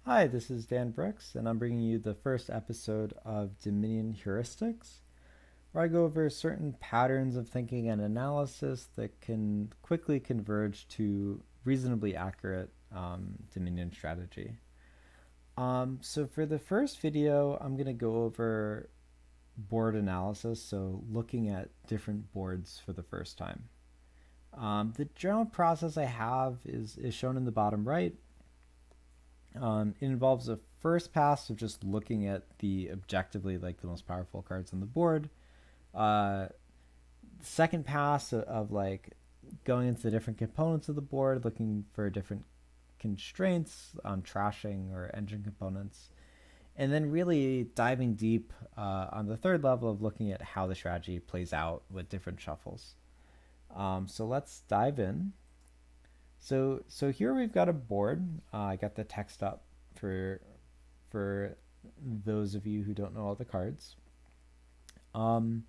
Hi, this is Dan Brooks, and I'm bringing you the first episode of Dominion Heuristics, where I go over certain patterns of thinking and analysis that can quickly converge to reasonably accurate Dominion strategy. So for the first video, I'm going to go over board analysis, so looking at different boards for the first time. The general process I have is shown in the bottom right. It involves a first pass of just looking at the objectively like the most powerful cards on the board. Uh, Second pass of like going into the different components of the board, looking for different constraints on trashing or engine components, and then really diving deep on the third level of looking at how the strategy plays out with different shuffles. So let's dive in. So here we've got a board. I got the text up for for those of you who don't know all the cards. Um,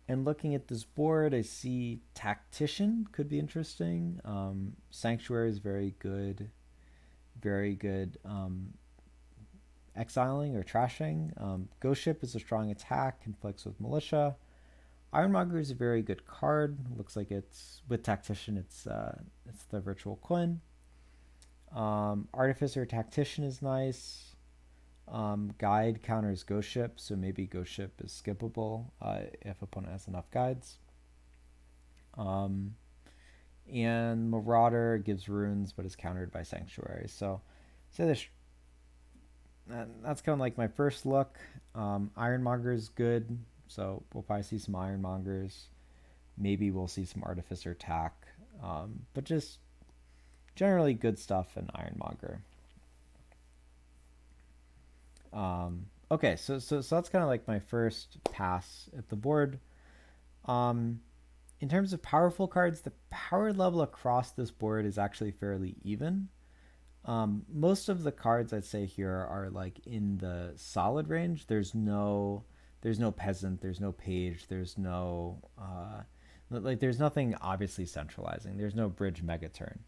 and looking at this board, I see Tactician could be interesting. Sanctuary is very good exiling or trashing. Ghost Ship is a strong attack, conflicts with Militia. Ironmonger is a very good card. Looks like it's with Tactician. It's the virtual coin. Artificer Tactician is nice. Guide counters Ghost Ship, so maybe Ghost Ship is skippable if opponent has enough guides. And Marauder gives runes, but is countered by Sanctuary. So this that's kind of like my first look. Ironmonger is good, so we'll probably see some Ironmongers. Maybe we'll see some Artificer attack, but just generally good stuff in Ironmonger. Okay, so that's kind of like my first pass at the board. In terms of powerful cards, the power level across this board is actually fairly even. Most of the cards I'd say here are like in the solid range. There's no peasant, there's no page, there's nothing obviously centralizing. There's no bridge megaturn.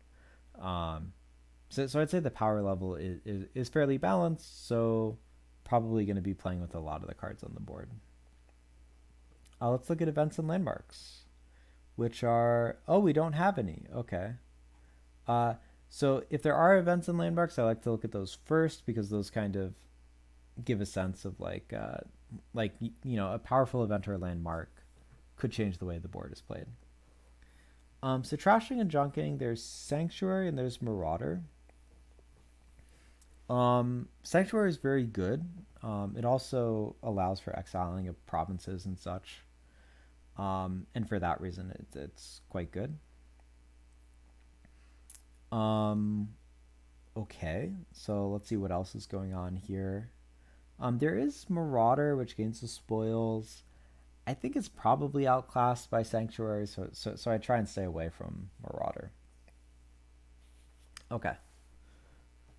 So I'd say the power level is fairly balanced. So probably going to be playing with a lot of the cards on the board. Let's look at events and landmarks, which are we don't have any. Okay. Uh, so if there are events and landmarks, I like to look at those first because those kind of give a sense of like a powerful event or a landmark could change the way the board is played. So trashing and junking, there's Sanctuary and there's Marauder. Sanctuary is very good. It also allows for exiling of provinces and such. And for that reason, it's quite good. Okay, so let's see what else is going on here. There is Marauder, which gains the spoils. I think it's probably outclassed by Sanctuary, so I try and stay away from Marauder. Okay.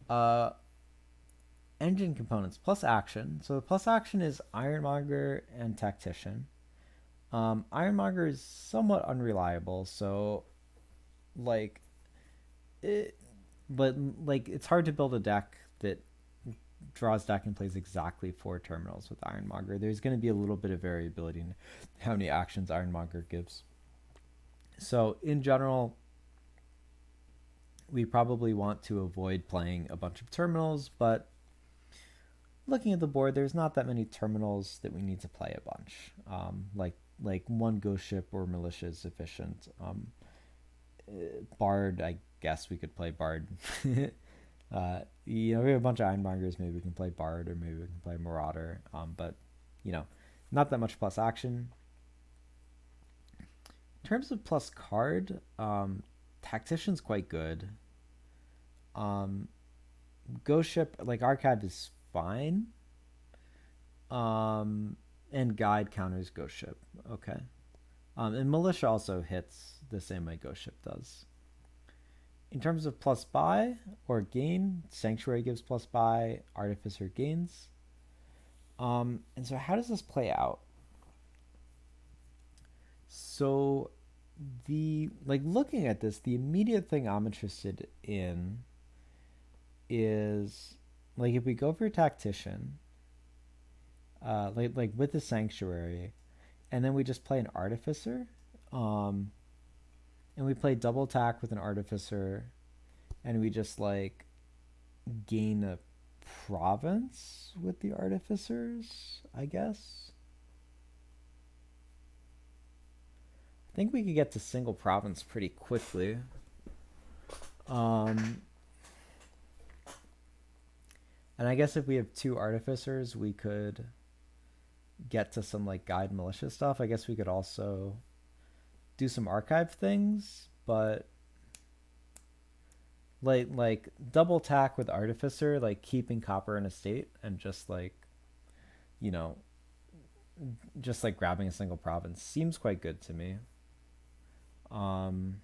Uh, Engine components plus action. So the plus action is Ironmonger and Tactician. Ironmonger is somewhat unreliable, so like it, but like it's hard to build a deck that draws deck and plays exactly 4 terminals with Ironmonger. There's going to be a little bit of variability in how many actions Ironmonger gives. So in general, we probably want to avoid playing a bunch of terminals, but looking at the board, there's not that many terminals that we need to play a bunch. Like one Ghost Ship or Militia is sufficient. Bard, I guess we could play Bard. We have a bunch of Ironmongers. Maybe we can play Bard, or maybe we can play Marauder. But not that much plus action. In terms of plus card, Tactician's quite good. Ghost Ship, like Archive, is fine. And Guide counters Ghost Ship. Okay. And Militia also hits the same way Ghost Ship does. In terms of plus buy or gain, Sanctuary gives plus buy, Artificer gains. And so how does this play out? So looking at this, the immediate thing I'm interested in is like if we go for tactician, like with the sanctuary, and then we just play an artificer, um, and we play double tack with an artificer, and we just like gain a province with the artificers, I guess. I think we could get to single province pretty quickly. And I guess if we have two artificers, we could get to some like guide militia stuff. I guess we could also do some archive things, but like double tack with artificer, like keeping copper in a state and just like, you know, just like grabbing a single province seems quite good to me. Um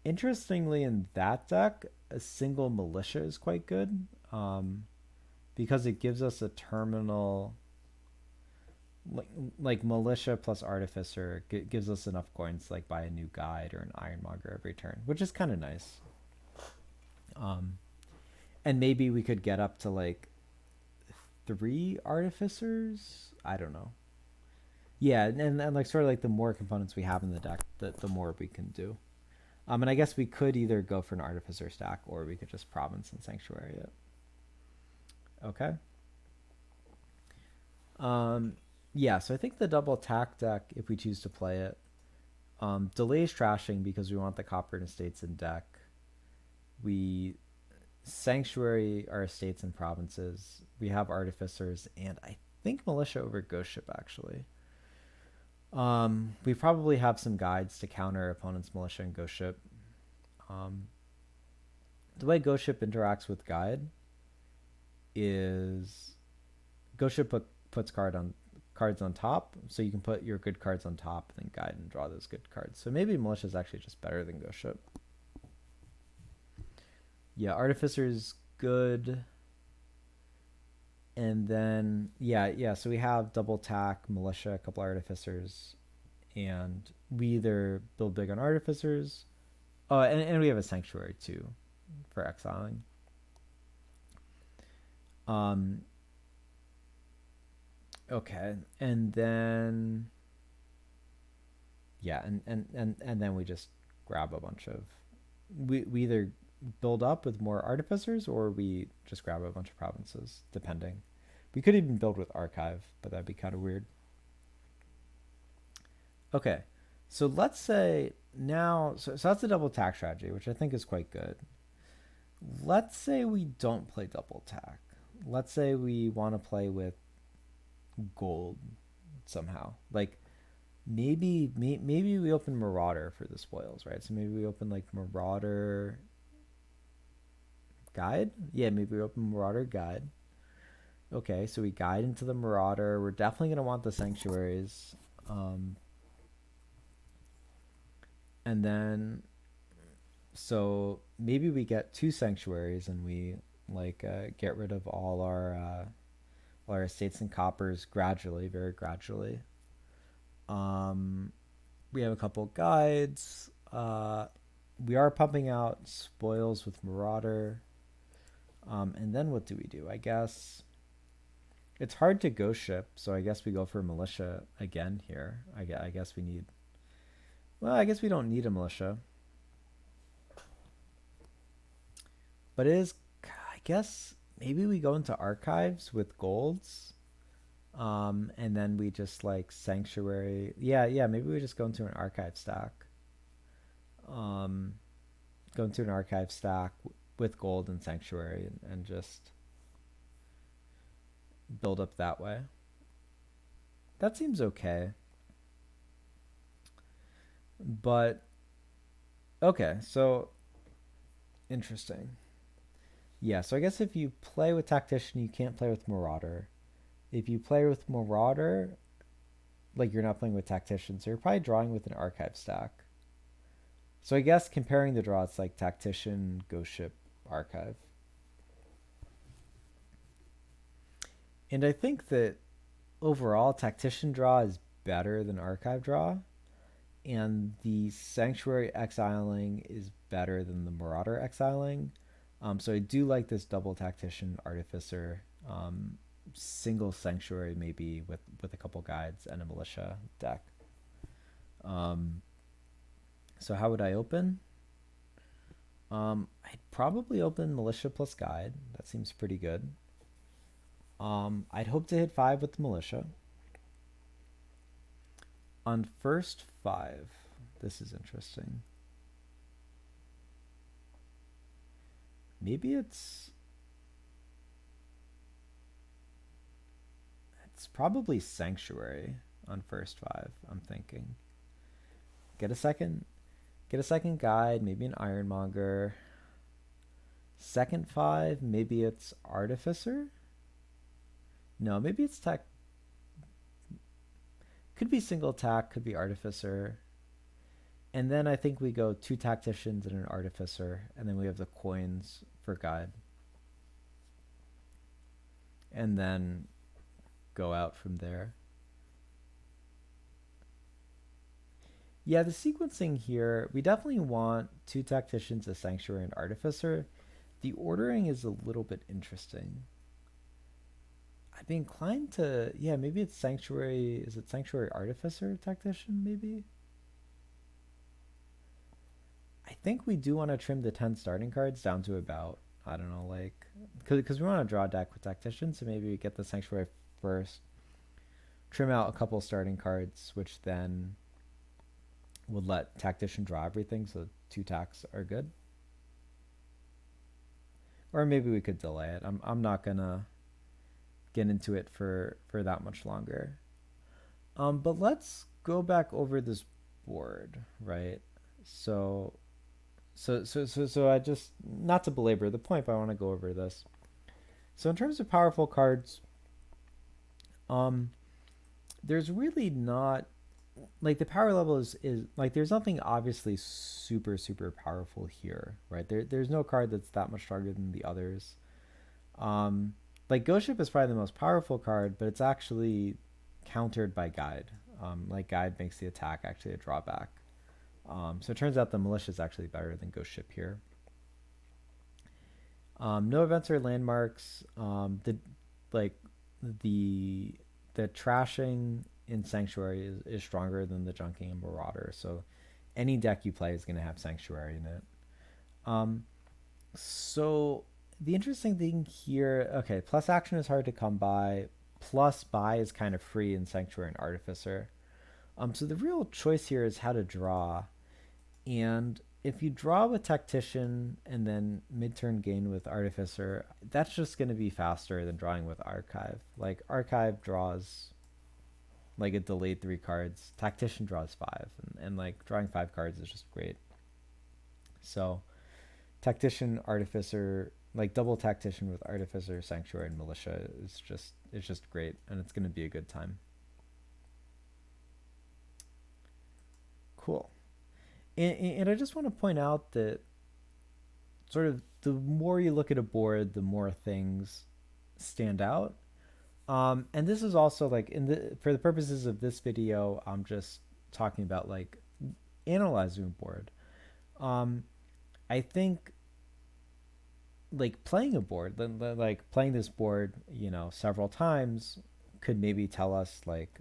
Interestingly, in that deck, a single militia is quite good, because it gives us a terminal, like, like militia plus artificer gives us enough coins to like buy a new guide or an ironmonger every turn, which is kind of nice. Um, and maybe we could get up to like three artificers. I don't know. Yeah, and like sort of like the more components we have in the deck, the more we can do. And I guess we could either go for an artificer stack or we could just province and sanctuary it. Okay. Yeah, so I think the double attack deck, if we choose to play it, delays trashing because we want the copper and estates in deck. We sanctuary our estates and provinces. We have artificers and I think militia over ghost ship actually. We probably have some guides to counter opponent's militia and ghost ship. The way ghost ship interacts with guide is ghost ship puts cards on top, so you can put your good cards on top and then guide and draw those good cards. So maybe militia is actually just better than ghost ship. Yeah, artificer is good. And then yeah, so we have double tack, militia, a couple artificers, and we either build big on artificers. Oh, and we have a sanctuary too for exiling. Okay, and then yeah, and then we just grab a bunch of, we either build up with more artificers or we just grab a bunch of provinces, depending. We could even build with archive, but that'd be kind of weird. Okay, so let's say now, so that's a double tack strategy, which I think is quite good. Let's say we don't play double tack. Let's say we want to play with gold somehow. Like maybe we open Marauder for the spoils, right? So maybe we open like Marauder Guide. Yeah, maybe we open Marauder Guide. Okay, so we guide into the Marauder. We're definitely gonna want the sanctuaries. And then so maybe we get two sanctuaries and we like get rid of all our estates and coppers gradually, very gradually. We have a couple guides. We are pumping out spoils with Marauder. And then what do we do? I guess it's hard to ghost ship, so I guess we go for militia again here. I guess we need. Well, I guess we don't need a militia. But it is, I guess maybe we go into archives with golds. And then we just like sanctuary. Yeah, maybe we just go into an archive stack. Go into an archive stack with gold and sanctuary and just build up that way. That seems okay. But okay, so interesting. Yeah, so I guess if you play with Tactician, you can't play with Marauder. If you play with Marauder, like you're not playing with Tactician, so you're probably drawing with an archive stack. So I guess comparing the draw, it's like Tactician, Ghost Ship, Archive. And I think that overall, Tactician draw is better than Archive draw. and the Sanctuary exiling is better than the Marauder exiling. So I do like this double Tactician Artificer, single Sanctuary maybe with a couple guides and a Militia deck. So how would I open? I'd probably open Militia plus Guide. That seems pretty good. I'd hope to hit 5 with the Militia. On first 5, this is interesting. Maybe it's probably Sanctuary on first 5, I'm thinking. Get a second guide, maybe an Ironmonger. Second 5, maybe it's Artificer? No, maybe it's tech. Could be single tack, could be Artificer. And then I think we go 2 Tacticians and an Artificer, and then we have the coins for guide. And then go out from there. Yeah, the sequencing here, we definitely want 2 Tacticians, a Sanctuary, and Artificer. The ordering is a little bit interesting. I'd be inclined to, yeah, maybe it's Sanctuary, is it Sanctuary Artificer Tactician, maybe? I think we do want to trim the 10 starting cards down to about, I don't know, like, because we want to draw a deck with Tactician, so maybe we get the Sanctuary first, trim out a couple starting cards, which then would let Tactician draw everything, so 2 tacks are good. Or maybe we could delay it. I'm not going to get into it for that much longer. But let's go back over this board, right? So I just, not to belabor the point, but I want to go over this. So in terms of powerful cards, there's really not, like, the power level is like, there's nothing obviously super powerful here, right? There's no card that's that much stronger than the others. Like, Ghost Ship is probably the most powerful card, but it's actually countered by Guide. Like, Guide makes the attack actually a drawback. So it turns out the Militia is actually better than Ghost Ship here. No events or landmarks. The trashing in Sanctuary is stronger than the junking and Marauder. So any deck you play is going to have Sanctuary in it. So the interesting thing here, okay, plus action is hard to come by. Plus buy is kind of free in Sanctuary and Artificer. So the real choice here is how to draw. And if you draw with Tactician and then mid-turn gain with Artificer, that's just going to be faster than drawing with Archive. Like, Archive draws like a delayed 3 cards. Tactician draws 5. And like, drawing 5 cards is just great. So Tactician, Artificer, like double Tactician with Artificer, Sanctuary, and Militia is just great, and it's going to be a good time. Cool. And I just want to point out that sort of the more you look at a board, the more things stand out. And this is also like, for the purposes of this video, I'm just talking about like analyzing a board. I think like playing a board, like playing this board, several times could maybe tell us, like,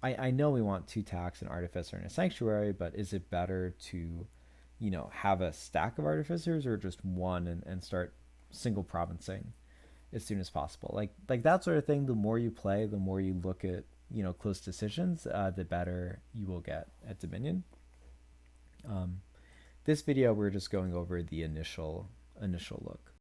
I know we want 2 tacks, an Artificer, and a Sanctuary, but is it better to, have a stack of Artificers or just one and start single provincing as soon as possible? Like that sort of thing. The more you play, the more you look at, close decisions, the better you will get at Dominion. This video, we're just going over the initial look.